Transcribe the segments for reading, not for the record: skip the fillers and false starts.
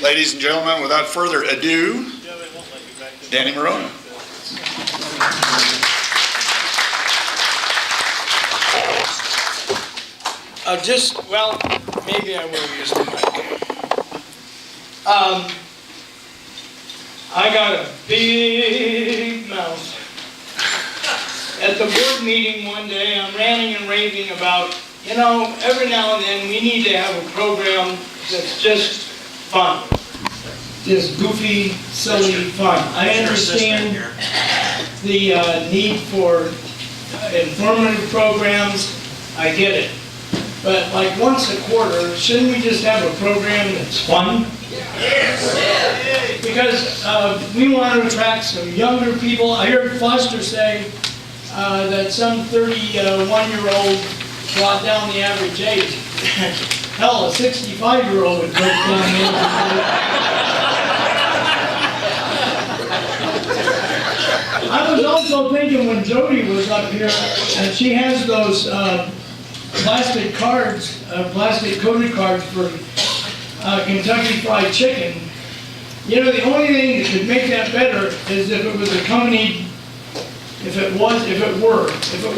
Ladies and gentlemen, without further ado, Danny Marona. Well, maybe I will use the mic. I got a big mouth. At the board meeting one day, I'm ranting and raving about, every now and then we need to have a program that's just fun. Just goofy, silly fun. I understand the need for informative programs. I get it. But like once a quarter, shouldn't we just have a program that's fun? Yes. Because we want to attract some younger people. I heard Foster say that some 31-year-old brought down the average age. Hell, a 65-year-old would break down the age. I was also thinking when Jody was up here, and she has those plastic cards, plastic coated cards for Kentucky Fried Chicken. The only thing that could make that better is if it was accompanied, if it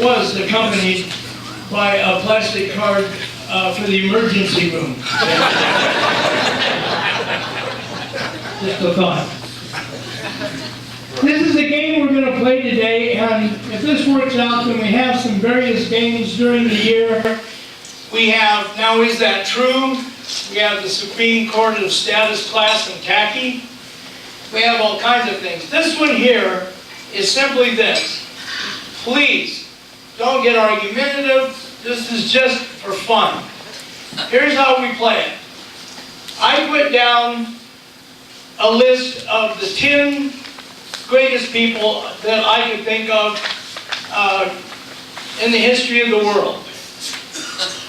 was accompanied by a plastic card for the emergency room. Just a thought. This is a game we're going to play today, and if this works out, then we have some various games during the year. We have, now is that true? We have the Supreme Court of Status, Class, and Tacky. We have all kinds of things. This one here is simply this. Please, don't get argumentative. This is just for fun. Here's how we play it. I put down a list of the 10 greatest people that I could think of in the history of the world.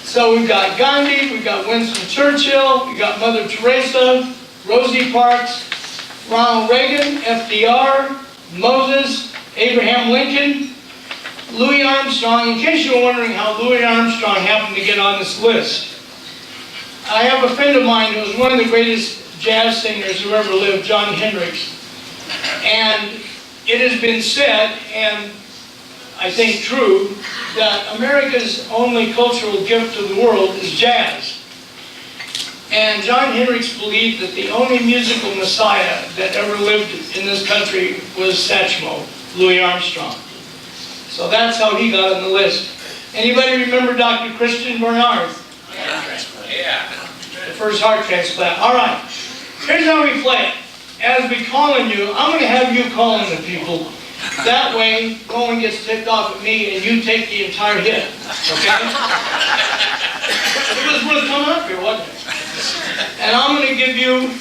So we've got Gandhi, we've got Winston Churchill, we've got Mother Teresa, Rosie Parks, Ronald Reagan, FDR, Moses, Abraham Lincoln, Louis Armstrong. In case you're wondering how Louis Armstrong happened to get on this list, I have a friend of mine who was one of the greatest jazz singers who ever lived, John Hendricks. And it has been said, and I think true, that America's only cultural gift to the world is jazz. And John Hendricks believed that the only musical messiah that ever lived in this country was Satchmo, Louis Armstrong. So that's how he got on the list. Anybody remember Dr. Christian Barnard? Yeah. The first heart transplant. All right. Here's how we play it. As we call on you, I'm going to have you call on the people. That way, no one gets ticked off at me and you take the entire hit. Okay? It was worth coming up here, wasn't it? And I'm going to give you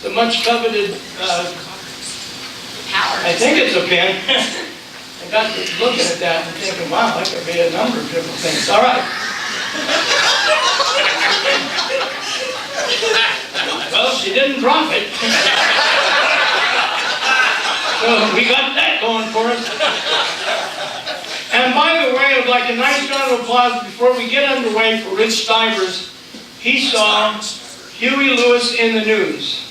the much coveted, I think it's a pen. I got to looking at that and thinking, wow, that could be a number of different things. All right. Well, she didn't drop it. So we got that going for us. And by the way, I'd like a nice round of applause before we get underway for Rich Stivers. He saw Huey Lewis in the news.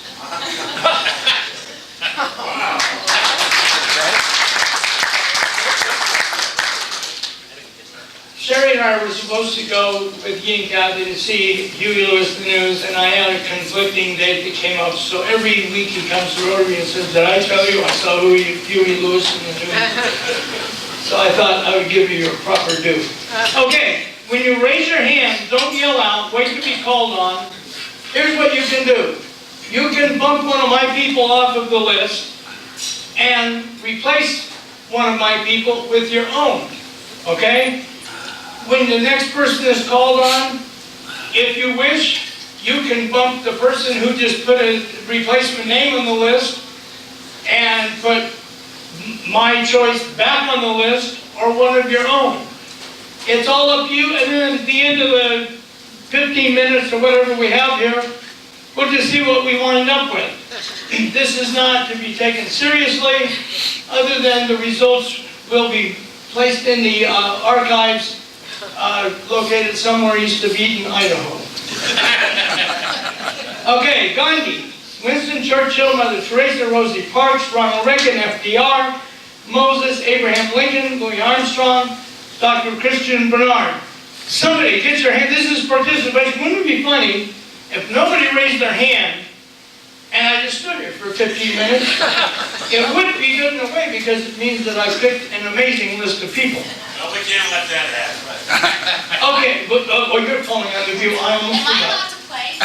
Sherry and I were supposed to go with Guy and Kathy to see Huey Lewis in the news, and I had a conflicting date that came up. So every week he comes to Rotary and says, "Did I tell you I saw Huey Lewis in the news?" So I thought I would give you your proper due. Okay, when you raise your hand, don't yell out, wait to be called on. Here's what you can do. You can bump one of my people off of the list and replace one of my people with your own, okay? When the next person is called on, if you wish, you can bump the person who just put a replacement name on the list and put my choice back on the list or one of your own. It's all up to you, and then at the end of the 15 minutes or whatever we have here, we'll just see what we wind up with. This is not to be taken seriously, other than the results will be placed in the archives located somewhere east of Eden, Idaho. Okay, Gandhi. Winston Churchill, Mother Teresa, Rosie Parks, Ronald Reagan, FDR, Moses, Abraham Lincoln, Louis Armstrong, Dr. Christian Bernard. Somebody get your hand. This is participation. Wouldn't it be funny if nobody raised their hand and I just stood here for 15 minutes? It would be good in a way because it means that I picked an amazing list of people. No, we can't let that happen. Okay, but you're pulling on the view. I almost Am I forgot. allowed to play?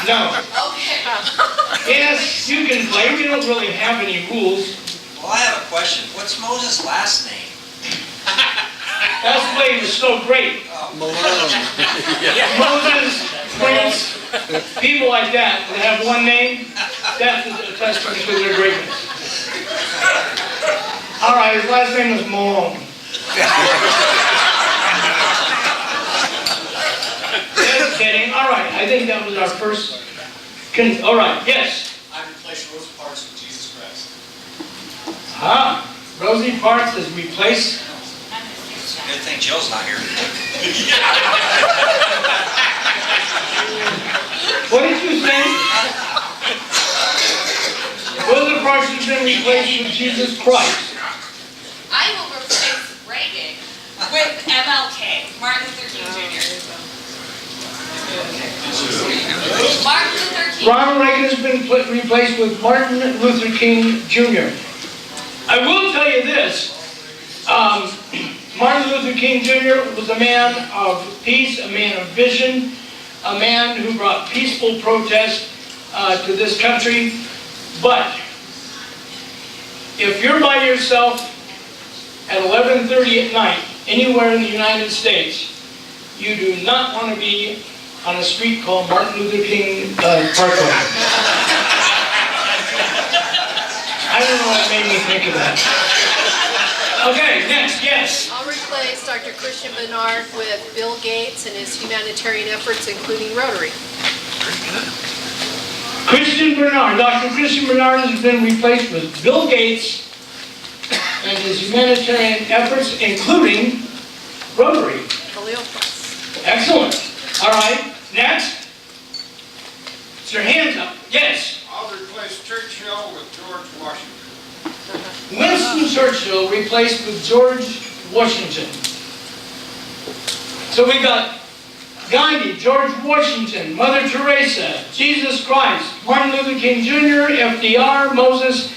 No. Okay. Yes, you can play. We don't really have any rules. Well, I have a question. What's Moses' last name? That's why he was so great. Moses, Prince, people like that that have one name, that's a testament to their greatness. All right, his last name was Marona. Just kidding. All right, I think that was our first. All right, yes. I replaced Rosa Parks with Jesus Christ. Rosie Parks is replaced. Good thing Jill's not here. What did you say? Rosa Parks has been replaced with Jesus Christ. I will replace Reagan with MLK, Martin Luther King Jr. Martin Luther King. Ronald Reagan has been replaced with Martin Luther King Jr. I will tell you this. Martin Luther King Jr. was a man of peace, a man of vision, a man who brought peaceful protest to this country. But if you're by yourself at 11:30 at night, anywhere in the United States, you do not want to be on a street called Martin Luther King Parkway. I don't know what made me think of that. Okay, next, yes. I'll replace Dr. Christian Bernard with Bill Gates and his humanitarian efforts, including Rotary. Christian Bernard. Dr. Christian Bernard has been replaced with Bill Gates and his humanitarian efforts, including Rotary. Khalil Price. Excellent. All right, next. Put your hands up. Yes. I'll replace Churchill with George Washington. Winston Churchill replaced with George Washington. So we got Gandhi, George Washington, Mother Teresa, Jesus Christ, Martin Luther King Jr., FDR, Moses,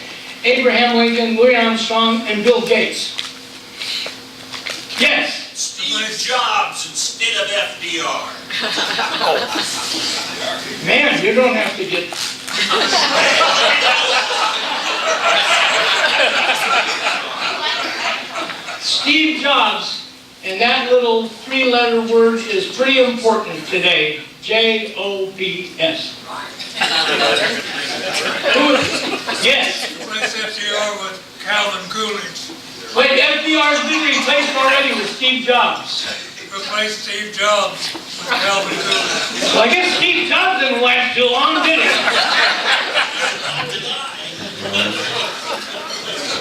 Abraham Lincoln, Louis Armstrong, and Bill Gates. Yes. Steve Jobs instead of FDR. Man, you don't have to get... Steve Jobs, and that little three-letter word is pretty important today. J-O-B-S. Yes. Replace FDR with Calvin Coolidge. Wait, FDR's been replaced already with Steve Jobs. Replace Steve Jobs with Calvin Coolidge. Well, I guess Steve Jobs didn't last too long, did he?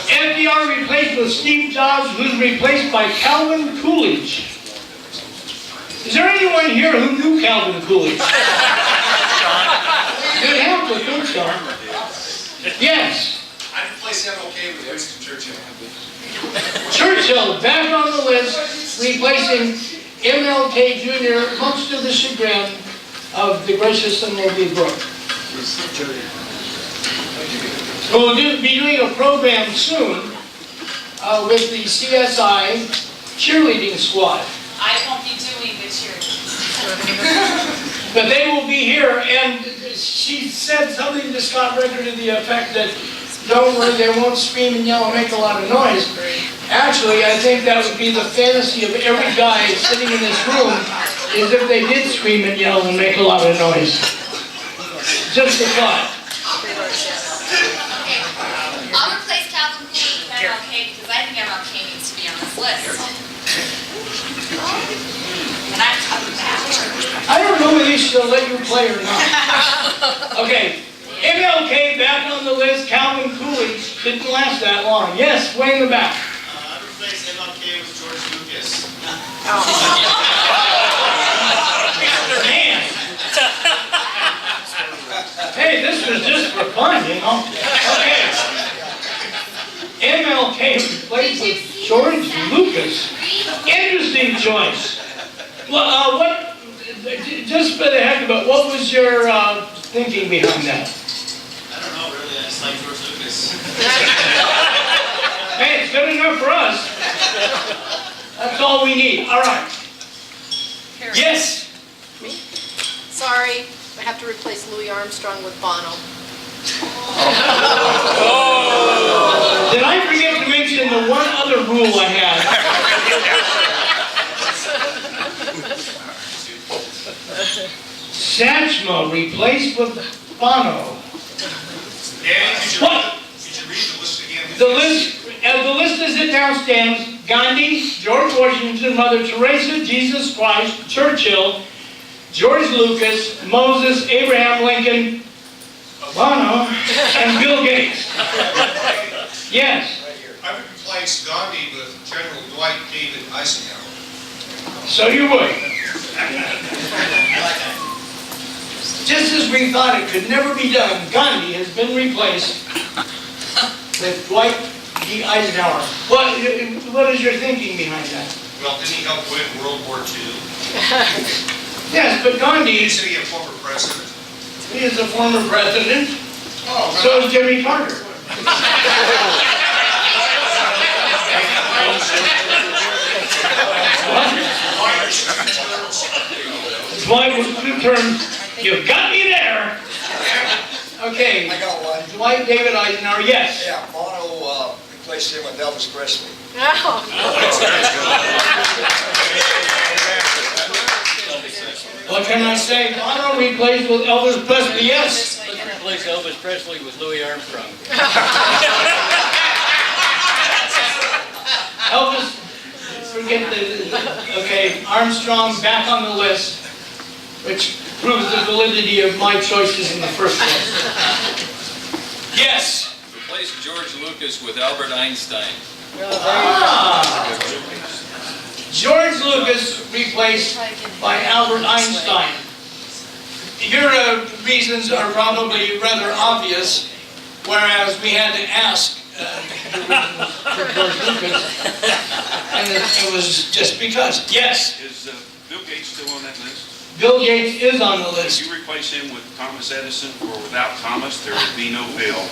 FDR replaced with Steve Jobs, who's replaced by Calvin Coolidge. Is there anyone here who knew Calvin Coolidge? You'd have to think so. Yes. I replaced MLK with Winston Churchill. Churchill back on the list, replacing MLK Jr., much to the chagrin of the gracious and lovely Brooke. We'll be doing a program soon with the CSI cheerleading squad. I won't be doing the cheerleading. But they will be here, and she said something to Scott Ricker to the effect that, don't worry, they won't scream and yell and make a lot of noise. Actually, I think that would be the fantasy of every guy sitting in this room, is if they did scream and yell and make a lot of noise. Just a thought. I'll replace Calvin Coolidge with MLK because I think MLK needs to be on this list. And I'm coming back. I don't know whether he should let you play or not. Okay, MLK back on the list. Calvin Coolidge didn't last that long. Yes, way in the back. I replaced MLK with George Lucas. Man. Hey, this was just for fun, you know? Okay. MLK replaced with George Lucas. Interesting choice. Well, just for the heck of it, what was your thinking behind that? I don't know, really, I just like George Lucas. Hey, it's good enough for us. That's all we need. All right. Yes. Sorry, I have to replace Louis Armstrong with Bono. Did I forget to mention the one other rule I had? Satchmo replaced with Bono. Danny, What? could you read the list again? The list, as the list as it now stands, Gandhi, George Washington, Mother Teresa, Jesus Christ, Churchill, George Lucas, Moses, Abraham Lincoln, Bono, and Bill Gates. Yes. I would replace Gandhi with General Dwight David Eisenhower. So you would. Just as we thought it could never be done, Gandhi has been replaced with Dwight D. Eisenhower. What is your thinking behind that? Well, didn't he help win World War II? Yes, but Gandhi, Isn't he a former president? he is a former president. Oh, So is Jimmy Carter. Dwight was 2 terms. You've got me there. Okay. I got one. Dwight David Eisenhower, yes. Yeah, Bono replaced him with Elvis Presley. What can I say? Bono replaced with Elvis Presley, yes. Let's replace Elvis Presley with Louis Armstrong. Elvis, forget okay, Armstrong back on the list, which proves the validity of my choices in the first place. Yes. Replace George Lucas with Albert Einstein. George Lucas replaced by Albert Einstein. Your reasons are probably rather obvious, whereas we had to ask the reasons for George Lucas, and it was just because. Yes, Is Bill Gates still on that list? Bill Gates is on the If list. you replace him with Thomas Edison, or without Thomas, there would be no Bill.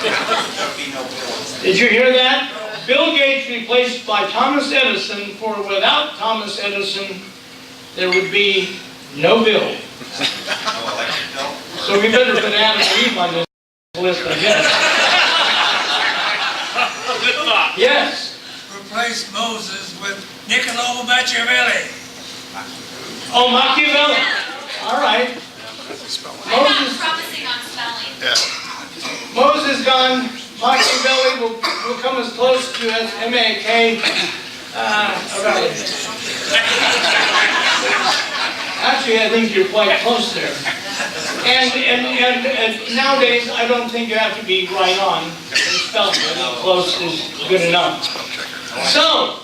There'd be no bill. Did you hear that? Bill Gates replaced by Thomas Edison, for without Thomas Edison, there would be no Bill. No electric bill? So we better put Adam and Eve on this list, I guess. Good thought. Yes. Replace Moses with Niccolo Machiavelli. Oh, Machiavelli. All right. I'm not promising on spelling. Moses gone. Machiavelli will come as close to as M-A-K. All right. Actually, I think you're quite close there. And nowadays, I don't think you have to be right on in spelling. I think close is good enough. So,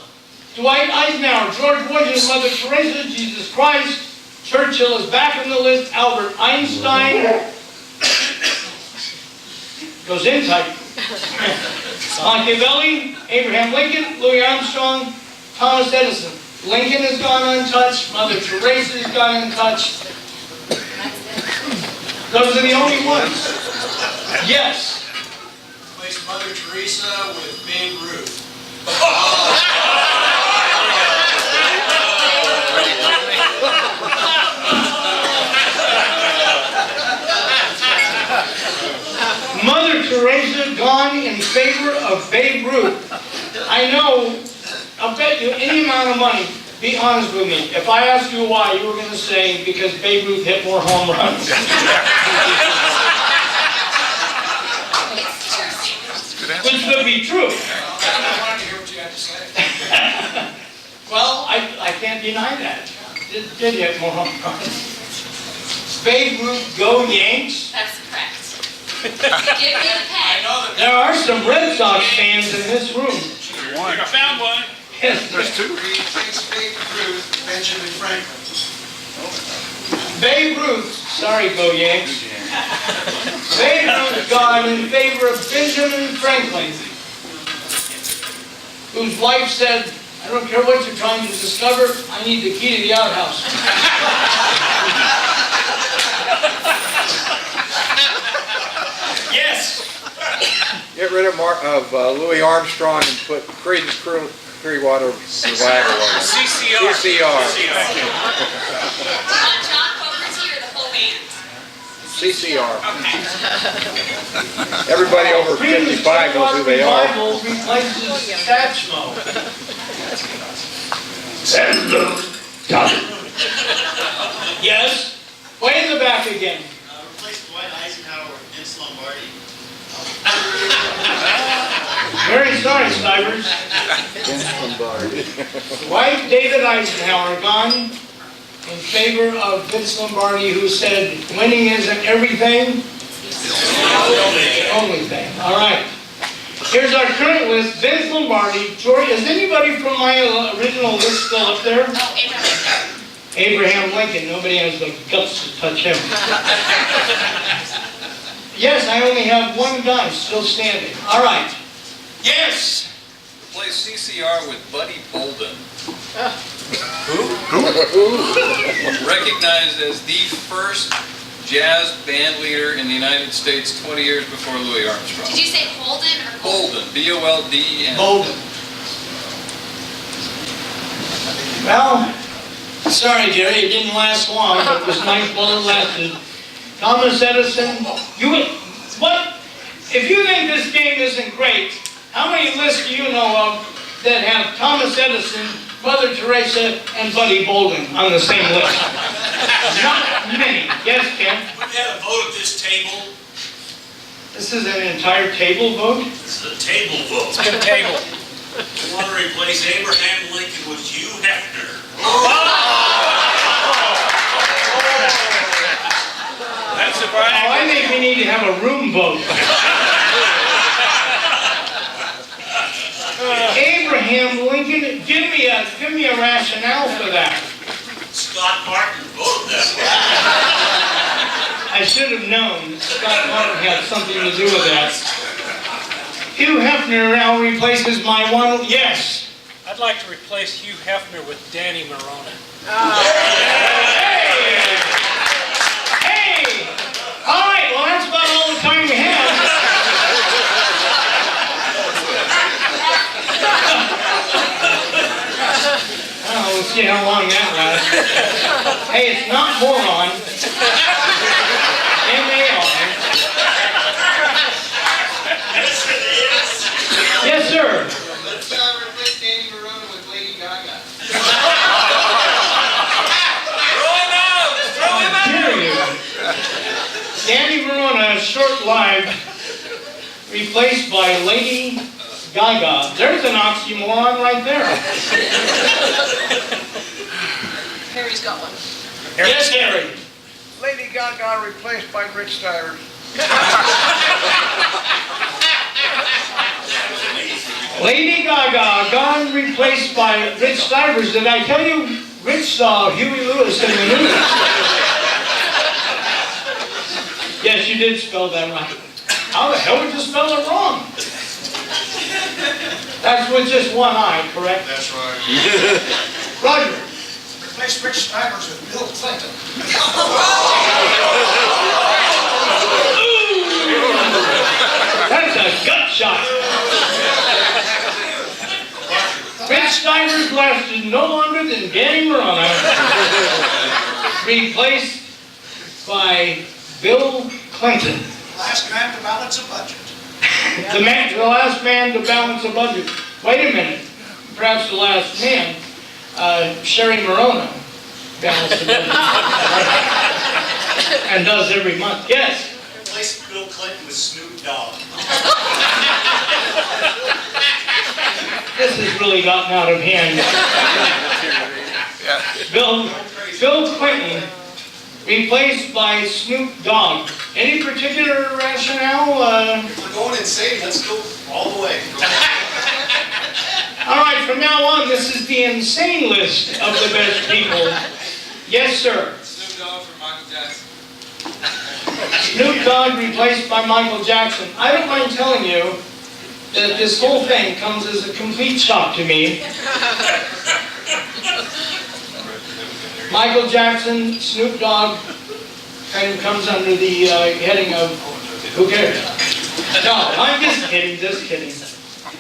Dwight Eisenhower, George Washington, Mother Teresa, Jesus Christ, Churchill is back on the list, Albert Einstein goes in tight. Machiavelli, Abraham Lincoln, Louis Armstrong, Thomas Edison. Lincoln has gone untouched, Mother Teresa has gone untouched. Those are the only ones. Yes. Replace Mother Teresa with Babe Ruth. Mother Teresa gone in favor of Babe Ruth. I know, I'll bet you any amount of money, be honest with me. If I asked you why, you were going to say because Babe Ruth hit more home runs. Which would be true. I wanted to hear what you had to say. Well, I can't deny that. It did hit more home runs. Babe Ruth, go Yanks. That's correct. Give me the pen. There are some Red Sox fans in this room. I found one. Yes, Replace Babe Ruth, Benjamin Franklin. Babe Ruth, sorry, Go Yanks. Babe Ruth gone in favor of Benjamin Franklin, whose wife said, I don't care what you're trying to discover, I need the key to the outhouse. Yes. Get rid of Louis Armstrong and put Creedence Clearwater Revival on it. CCR. CCR. John Fogerty or the whole band? CCR. Everybody over 55 knows who they are. Revival replaces Satchmo. Yes? Way in the back again. Replace Dwight Eisenhower with Vince Lombardi. Very sorry, Stivers. Dwight David Eisenhower gone in favor of Vince Lombardi, who said winning isn't everything. It's the only thing. All right. Here's our current list. Vince Lombardi, George. Is anybody from my original list still up there? Oh, Abraham Lincoln. Nobody has the guts to touch him. Yes, I only have one guy still standing. All right. Yes. Replace CCR with Buddy Bolden. Recognized as the first jazz band leader in the United States 20 years before Louis Armstrong. Did you say Holden or Bolden, B-O-L-D-E-N. Bolden. Well, sorry, Jerry, it didn't last long, but it was nice while it lasted. Thomas Edison, what? If you think this game isn't great, how many lists do you know of that have Thomas Edison, Mother Teresa, and Buddy Bolden on the same list? Not many. Yes, Ken? We had a vote at this table. This is an entire table vote? This is a table vote. Table. We want to replace Abraham Lincoln with Hugh Hefner. That's a Oh, I think we need to have a room vote. Abraham Lincoln, give me a rationale for that. Scott Martin voted that way. I should have known that Scott Martin had something to do with that. Hugh Hefner now replaces my one. Yes. I'd like to replace Hugh Hefner with Danny Marona. Hey! All right, well, that's about all the time we have. We'll see how long that lasts. Hey, it's not moron. M-A-R. Yes, sir. Let's replace Danny Marona with Lady Gaga. Period. Danny Marona, short-lived, replaced by Lady Gaga. There's an oxymoron right there. Harry's got one. Yes, Harry. Lady Gaga replaced by Rich Stivers. Lady Gaga, gone, replaced by Rich Stivers. Did I tell you Rich saw Huey Lewis in the movie? Yes, you did spell that right. How the hell would you spell it wrong? That's with just one eye, correct? That's right. Roger. Replace Rich Stivers with Bill Clinton. That's a gut shot. Rich Stivers lasted no longer than Danny Marona, replaced by Bill Clinton. Last man to balance a budget. The last man to balance a budget. Wait a minute. Perhaps the last man, Sherry Marona, balanced the budget. And does every month. Yes? Replace Bill Clinton with Snoop Dogg. This has really gotten out of hand. Bill Clinton, replaced by Snoop Dogg. Any particular rationale? If we're going insane, let's go all the way. All right, from now on, this is the insane list of the best people. Yes, sir. Snoop Dogg for Michael Snoop Dogg replaced by Michael Jackson. I don't mind telling you that this whole thing comes as a complete shock to me. Michael Jackson, Snoop Dogg kind of comes under the heading of, who cares? No, I'm just kidding.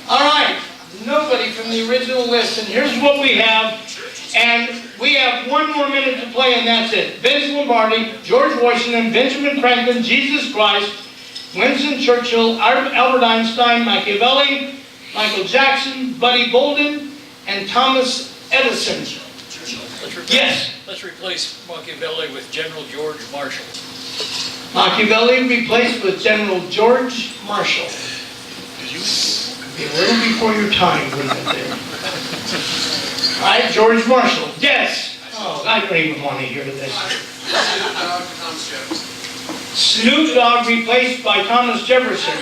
All right, nobody from the original list, and here's what we have. And we have 1 more minute to play, and that's it. Vince Lombardi, George Washington, Benjamin Franklin, Jesus Christ, Winston Churchill, Albert Einstein, Machiavelli, Michael Jackson, Buddy Bolden, and Thomas Edison. Yes? Let's replace Machiavelli with General George Marshall. Machiavelli replaced with General George Marshall. Be a little before your time, wouldn't it there? All right, George Marshall. Yes. Oh, I don't even want to hear this. Snoop Dogg replaced by Thomas Jefferson.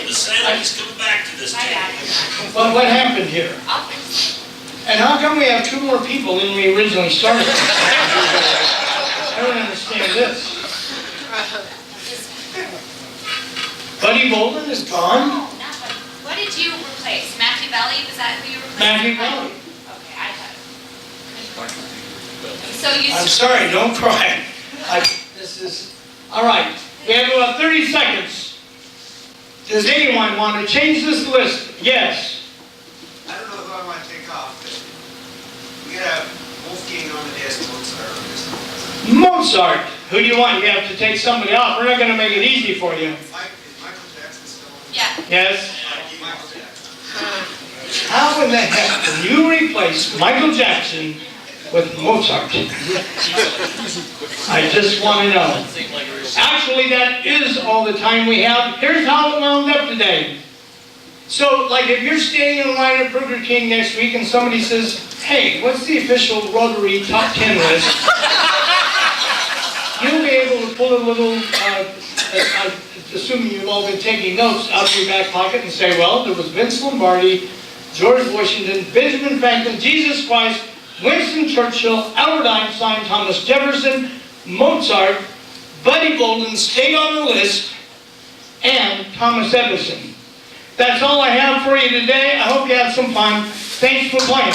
The Sailors come back to this table. Well, what happened here? And how come we have 2 more people than we originally started? I don't understand this. Buddy Bolden is gone. No, not Buddy. What did you replace? Machiavelli? Was that who you replaced? Machiavelli. Okay, I thought it. So you. I'm sorry, don't cry. This is, all right, we have about 30 seconds. Does anyone want to change this list? Yes. I don't know who I want to take off, but we gotta have Wolfgang on the desk, Mozart on this. Mozart. Who do you want? You have to take somebody off. We're not going to make it easy for you. Is Michael Jackson still on? Yeah. Yes? Michael Jackson. How in the heck can you replace Michael Jackson with Mozart? I just want to know. Actually, that is all the time we have. Here's how it wound up today. So, like, if you're standing in line at Burger King next week and somebody says, hey, what's the official Rotary top 10 list? You'll be able to pull a little, assuming you've all been taking notes, out of your back pocket and say, well, there was Vince Lombardi, George Washington, Benjamin Franklin, Jesus Christ, Winston Churchill, Albert Einstein, Thomas Jefferson, Mozart, Buddy Bolden stayed on the list, and Thomas Edison. That's all I have for you today. I hope you had some fun. Thanks for playing.